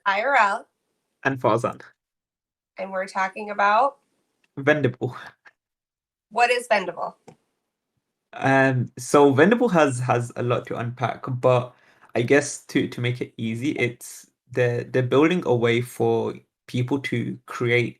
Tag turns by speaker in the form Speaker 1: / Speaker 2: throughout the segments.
Speaker 1: IRL,
Speaker 2: And Farzan.
Speaker 1: and we're talking about
Speaker 2: Vendible.
Speaker 1: what is Vendible.
Speaker 2: So Vendible has a lot to unpack, but I guess to make it easy, it's they're building a way for people to create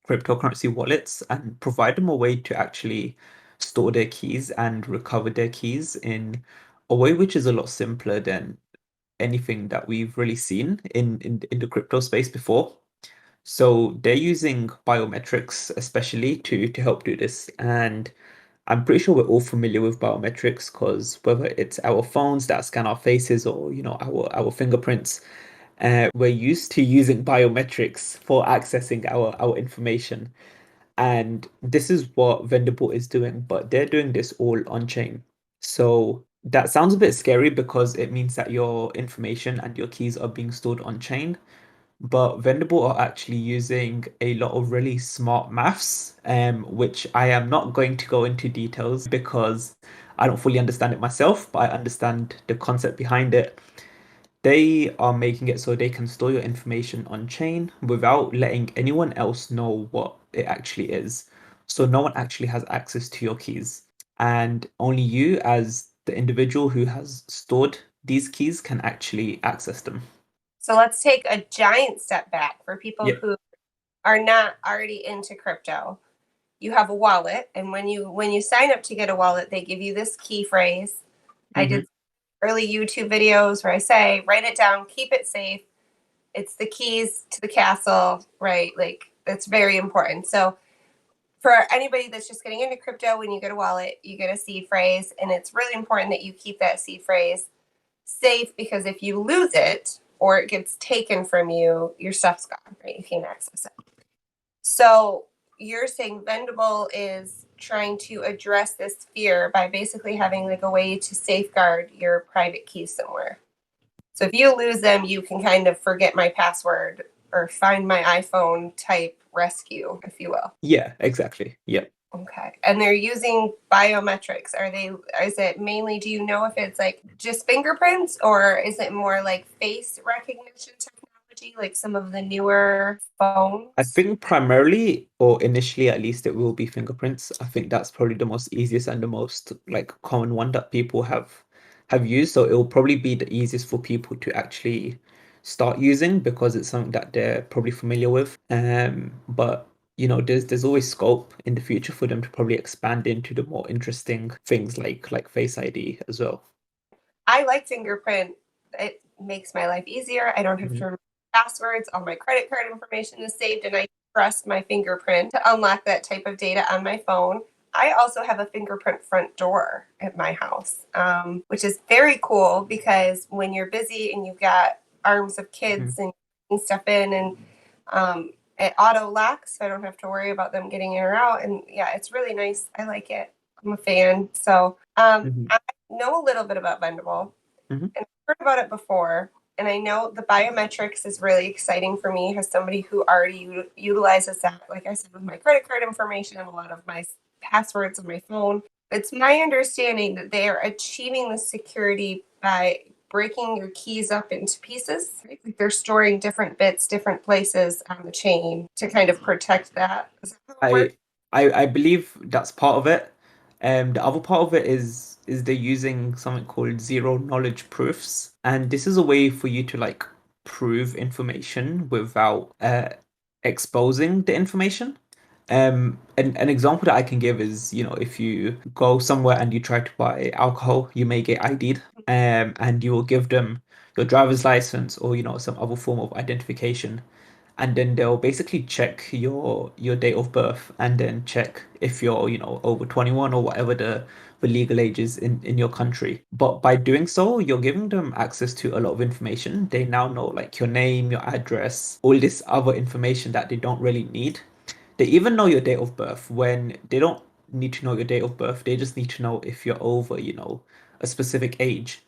Speaker 2: cryptocurrency wallets and provide them a way to actually store their keys and recover their keys in a way which is a lot simpler than anything that we've really seen in the crypto space before. So they're using biometrics especially to help do this. And I'm pretty sure we're all familiar with biometrics because whether it's our phones that scan our faces or our fingerprints, we're used to using biometrics for accessing our information. And this is what Vendible is doing, but they're doing this all on chain. So that sounds a bit scary because it means that your information and your keys are being stored on chain. But Vendible are actually using a lot of really smart maths, which I am not going to go into details because I don't fully understand it myself, but I understand the concept behind it. They are making it so they can store your information on chain without letting anyone else know what it actually is. So no one actually has access to your keys. And only you, as the individual who has stored these keys, can actually access them.
Speaker 1: So let's take a giant step back for people
Speaker 2: Yeah.
Speaker 1: who are not already into crypto. You have a wallet, and when you sign up to get a wallet, they give you this key phrase. I
Speaker 2: Hmm.
Speaker 1: did early YouTube videos where I say, write it down, keep it safe. It's the keys to the castle, right? Like that's very important. So for anybody that's just getting into crypto, when you get a wallet, you get a seed phrase, and it's really important that you keep that seed phrase safe because if you lose it or it gets taken from you, your stuff's gone, right? You can't access it. So you're saying Vendible is trying to address this fear by basically having like a way to safeguard your private keys somewhere. So if you lose them, you can kind of forget my password or find my iPhone type rescue, if you will.
Speaker 2: Yeah, exactly. Yeah.
Speaker 1: Okay. And they're using biometrics. Is it mainly, do you know if it's like just fingerprints or is it more like face recognition technology, like some of the newer
Speaker 2: I
Speaker 1: phones?
Speaker 2: think primarily, or initially at least, it will be fingerprints. I think that's probably the most easiest and the most like common one that people have used. So it will probably be the easiest for people to actually start using because it's something that they're probably familiar with. But there's always scope in the future for them to probably expand into the more interesting things like Face ID as well.
Speaker 1: I like fingerprint. It makes my life easier. I don't have to
Speaker 2: Mhm.
Speaker 1: remember passwords. All my credit card information is saved, and I trust my fingerprint to unlock that type of data on my phone. I also have a fingerprint front door at my house, which is very cool because when you're busy and you've got arms of
Speaker 2: Mhm.
Speaker 1: kids and stuff in, and it auto locks, so I don't have to worry about them getting in or out. And yeah, it's really nice. I like it. I'm a fan. So
Speaker 2: Mhm.
Speaker 1: I know a little bit about Vendible
Speaker 2: Mhm.
Speaker 1: and I've heard about it before. And I know the biometrics is really exciting for me as somebody who already utilizes that, like I said, with my credit card information and a lot of my passwords on my phone. It's my understanding that they are achieving the security by breaking your keys up into pieces. Right? Like they're storing different bits, different places on the chain to kind of protect that. Is that how it works?
Speaker 2: I I believe that's part of it. The other part of it is they're using something called zero knowledge proofs, and this is a way for you to like prove information without exposing the information. An example that I can give is, if you go somewhere and you try to buy alcohol, you may get ID'd, and you will give them your driver's license or, some other form of identification, and then they'll basically check your date of birth and then check if you're over 21 or whatever the legal age is in your country. But by doing so, you're giving them access to a lot of information. They now know like your name, your address, all this other information that they don't really need. They even know your date of birth when they don't need to know your date of birth. They just need to know if you're over a specific age.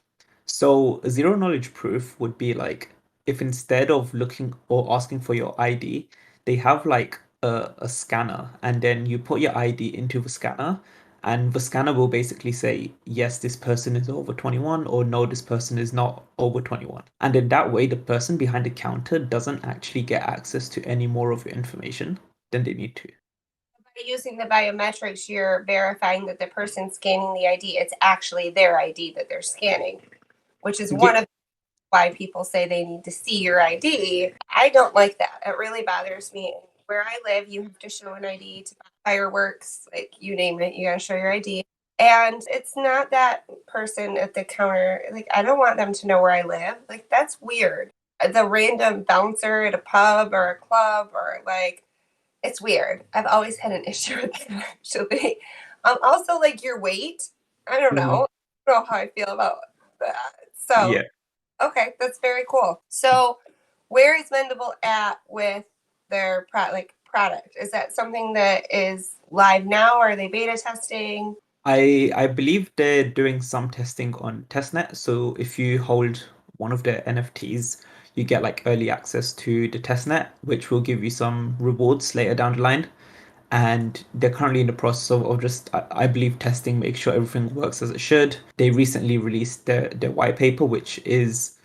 Speaker 2: So a zero knowledge proof would be like if instead of looking or asking for your ID, they have like a scanner and then you put your ID into the scanner And the scanner will basically say, yes, this person is over 21, or no, this person is not over 21. And in that way, the person behind the counter doesn't actually get access to any more of your information than they need to.
Speaker 1: By using the biometrics, you're verifying that the person scanning the ID, it's actually their ID that they're scanning, which is
Speaker 2: Yeah,
Speaker 1: one of why people say they need to see your ID. I don't like that. It really bothers me. Where I live, you have to show an ID to buy fireworks, like you name it, you gotta show your ID. And it's not that person at the counter. Like, I don't want them to know where I live. Like, that's weird. The random bouncer at a pub or a club, or like, it's weird. I've always had an issue with that, actually. Also, like your weight. I don't
Speaker 2: mhm,
Speaker 1: know. I don't know how I feel about that. So,
Speaker 2: yeah.
Speaker 1: okay, that's very cool. So, where is Vendible at with their product? Is that something that is live now? Or are they beta testing?
Speaker 2: I believe they're doing some testing on testnet. So if you hold one of their NFTs, you get like early access to the testnet, which will give you some rewards later down the line. And they're currently in the process of just, I believe, testing, make sure everything works as it should. They recently released their white paper, which is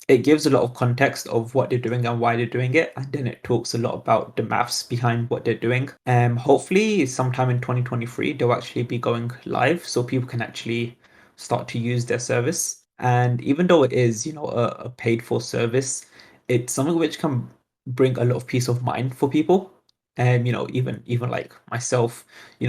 Speaker 2: it gives a lot of context of what they're doing and why they're doing it, and then it talks a lot about the maths behind what they're doing. Hopefully, sometime in 2023, they'll actually be going live, so people can actually start to use their service. And even though it is, a paid for service, it's something which can bring a lot of peace of mind for people. And even like myself,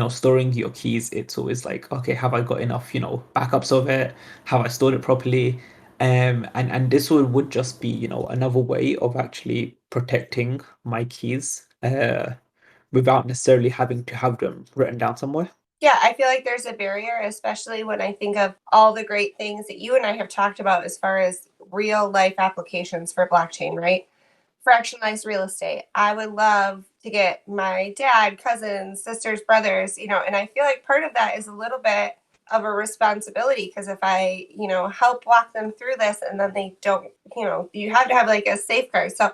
Speaker 2: storing your keys, it's always like, okay, have I got enough, backups of it? Have I stored it properly? And this would just be, another way of actually protecting my keys, without necessarily having to have them written down somewhere.
Speaker 1: Yeah, I feel like there's a barrier, especially when I think of all the great things that you and I have talked about as far as real life applications for blockchain, right? Fractionalized real estate. I would love to get my dad, cousins, sisters, brothers, and I feel like part of that is a little bit of a responsibility because if I, help walk them through this and then they don't, you have to have like a safeguard. So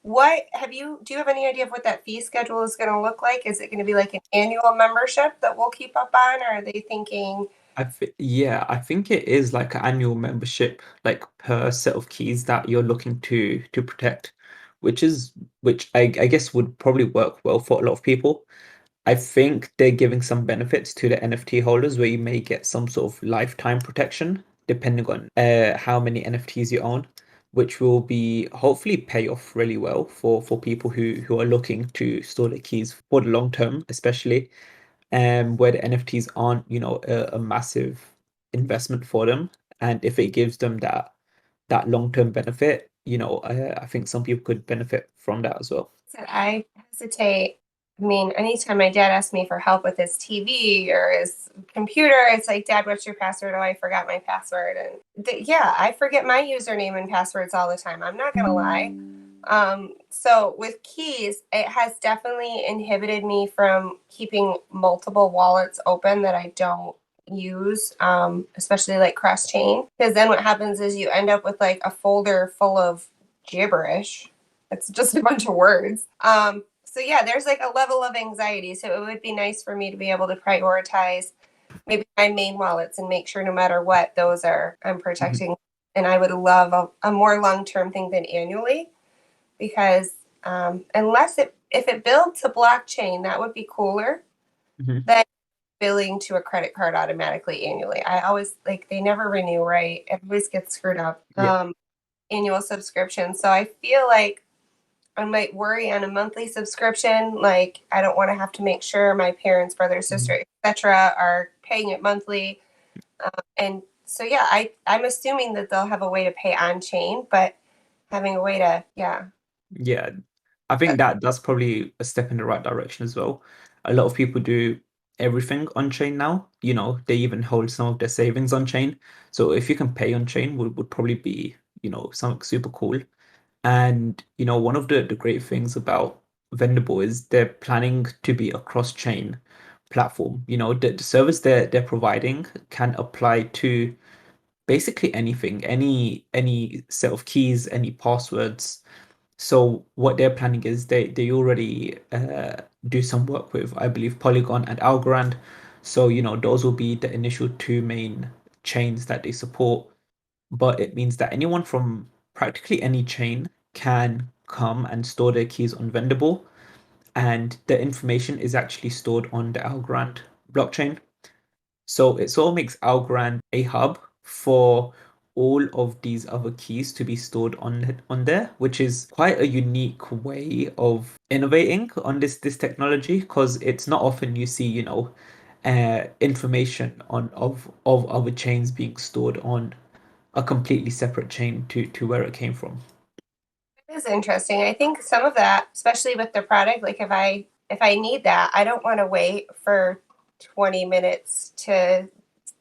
Speaker 1: do you have any idea of what that fee schedule is going to look like? Is it going to be like an annual membership that we'll keep up on, or are they thinking?
Speaker 2: Yeah, I think it is like an annual membership, like per set of keys that you're looking to protect, which I guess would probably work well for a lot of people. I think they're giving some benefits to the NFT holders where you may get some sort of lifetime protection depending on how many NFTs you own, which will be hopefully pay off really well for people who are looking to store their keys for the long term, especially where the NFTs aren't, a massive investment for them. And if it gives them that long-term benefit, I think some people could benefit from that as well.
Speaker 1: Said I hesitate. I mean, anytime my dad asks me for help with his TV or his computer, it's like, Dad, what's your password? Oh, I forgot my password. And yeah, I forget my username and passwords all the time. I'm not going to lie. So with keys, it has definitely inhibited me from keeping multiple wallets open that I don't use, especially like cross chain. Because then what happens is you end up with like a folder full of gibberish. It's just a bunch of words. So yeah, there's like a level of anxiety. So it would be nice for me to be able to prioritize maybe my main wallets and make sure no matter what, those are I'm
Speaker 2: Mhm,
Speaker 1: protecting. And I would love a more long-term thing than annually because unless if it built to blockchain, that would be cooler
Speaker 2: mhm.
Speaker 1: than billing to a credit card automatically annually. I always like they never renew, right? It always gets screwed up.
Speaker 2: Yeah.
Speaker 1: Annual subscription. So I feel like I might worry on a monthly subscription. Like I don't want to have to make sure my parents, brother,
Speaker 2: Mhm.
Speaker 1: sister, etc., are paying it monthly. And so yeah, I'm assuming that they'll have a way to pay on chain, but having a way to
Speaker 2: Yeah, I
Speaker 1: uh,
Speaker 2: think that's probably a step in the right direction as well. A lot of people do everything on chain now. They even hold some of their savings on chain. So if you can pay on chain would probably be, something super cool. And one of the great things about Vendible is they're planning to be a cross-chain platform. The service they're providing can apply to basically anything, any set of keys, any passwords. So what they're planning is they already do some work with, I believe, Polygon and Algorand So, those will be the initial two main chains that they support. But it means that anyone from practically any chain can come and store their keys on Vendible, and the information is actually stored on the Algorand blockchain. So it sort of makes Algorand a hub for all of these other keys to be stored on there, which is quite a unique way of innovating on this technology because it's not often you see, information of other chains being stored on a completely separate chain to where it came from.
Speaker 1: It is interesting. I think some of that, especially with the product, like if I need that, I don't want to wait for 20 minutes to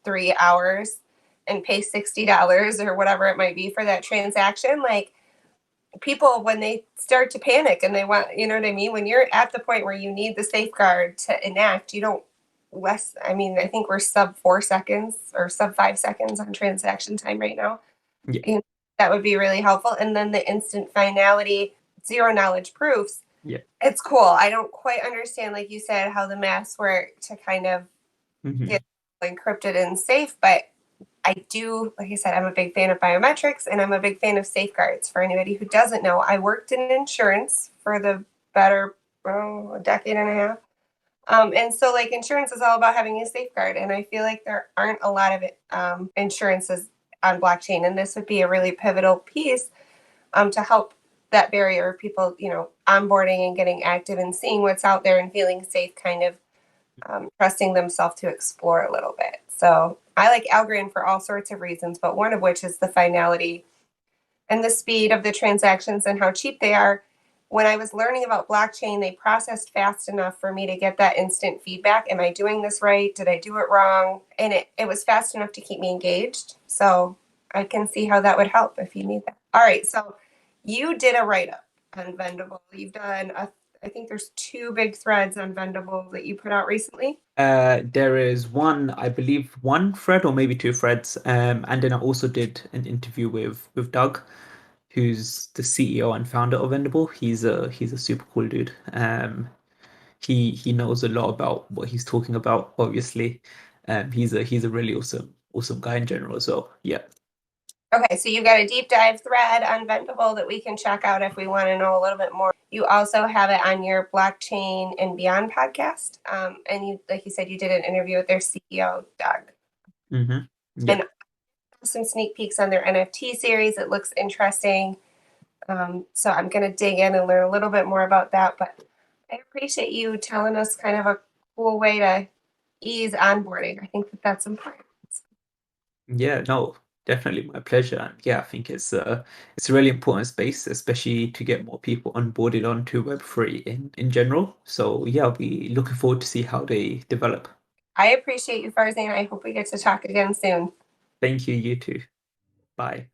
Speaker 1: 3 hours and pay $60 or whatever it might be for that transaction. Like people, when they start to panic and they want, you know what I mean? When you're at the point where you need the safeguard to enact, you don't less, I mean, I think we're sub 4 seconds or sub 5 seconds on transaction time right now.
Speaker 2: Yeah,
Speaker 1: And that would be really helpful. And then the instant finality, zero knowledge proofs.
Speaker 2: yeah.
Speaker 1: It's cool. I don't quite understand, like you said, how the maths work to kind of
Speaker 2: Hmm.
Speaker 1: get encrypted and safe, but I do, like I said, I'm a big fan of biometrics and I'm a big fan of safeguards. For anybody who doesn't know, I worked in insurance for the better a decade and a half. And so, like, insurance is all about having a safeguard. And I feel like there aren't a lot of insurances on blockchain. And this would be a really pivotal piece to help that barrier of people, onboarding and getting active and seeing what's out there and feeling safe, kind of trusting themselves to explore a little bit. So I like Algorand for all sorts of reasons, but one of which is the finality and the speed of the transactions and how cheap they are. When I was learning about blockchain, they processed fast enough for me to get that instant feedback. Am I doing this right? Did I do it wrong? And it was fast enough to keep me engaged. So I can see how that would help if you need that. All right. So you did a write up on Vendible. You've done I think there's two big threads on Vendible that you put out recently.
Speaker 2: There is one, I believe, one thread or maybe two threads. And then I also did an interview with Doug, who's the CEO and founder of Vendible. He's a super cool dude. He knows a lot about what he's talking about, obviously. He's a really awesome guy in general. So yeah.
Speaker 1: Okay, so you got a deep dive thread on Vendible that we can check out if we want to know a little bit more. You also have it on your Blockchain and Beyond podcast. And you, like you said, you did an interview with their CEO, Doug.
Speaker 2: Hmm. Yeah.
Speaker 1: And some sneak peeks on their NFT series. It looks interesting. So I'm going to dig in and learn a little bit more about that. But I appreciate you telling us kind of a cool way to ease onboarding. I think that that's important.
Speaker 2: Yeah, no, definitely my pleasure. And yeah, I think it's a really important space, especially to get more people onboarded onto Web3 in general. So yeah, I'll be looking forward to see how they develop.
Speaker 1: I appreciate you, Farzan. I hope we get to talk again soon.
Speaker 2: Thank you, you too. Bye.